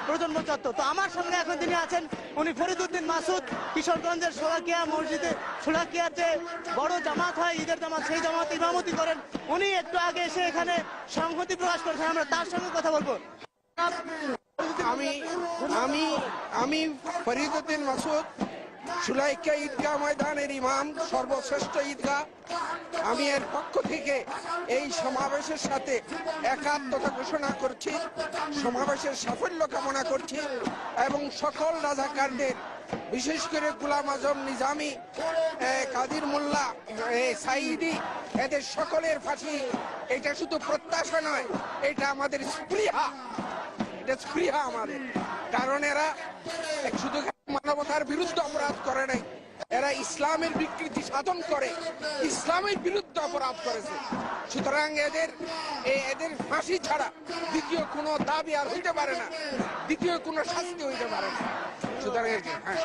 প্রজন্ম চত্বর। তো আমার সঙ্গে এখন তিনি আছেন, উনি ফরিদউদ্দিন মাসুদ, কিশোরগঞ্জের শোলাকিয়া মসজিদে, শোলাকিয়ার যে বড় জামাত হয় ঈদের জামাত, সেই জামাত ইমামতি করেন। উনি একটু আগে এসে এখানে সংহতি প্রকাশ করেছেন, আমরা তার সঙ্গে কথা বলবো। আমি আমি আমি ফরিদউদ্দিন মাসুদ, শোলাকিয়া ঈদগাহ ময়দানের ইমাম, সর্বশ্রেষ্ঠ ঈদগাহ। আমি এর পক্ষ থেকে এই সমাবেশের সাথে একাত্মতা ঘোষণা করছি, সমাবেশের সাফল্য কামনা করছি এবং সকল রাজাকারদের, বিশেষ করে গোলাম আজম নিজামী, কাদির মোল্লা, সাইদি, এদের সকলের ফাঁসি এটা শুধু প্রত্যাশা নয়, এটা আমাদের স্পৃহা, এটা স্পৃহা আমাদের। কারণ এরা শুধু মানবতার বিরুদ্ধে অপরাধ করে নাই, এরা ইসলামের বিকৃতি সাধন করে ইসলামের বিরুদ্ধে অপরাধ করেছে। সুতরাং এদের ফাঁসি ছাড়া দ্বিতীয় কোনো দাবি আর হইতে পারে না, দ্বিতীয় কোনো শাস্তি হইতে পারে না। সুতরাং হ্যাঁ।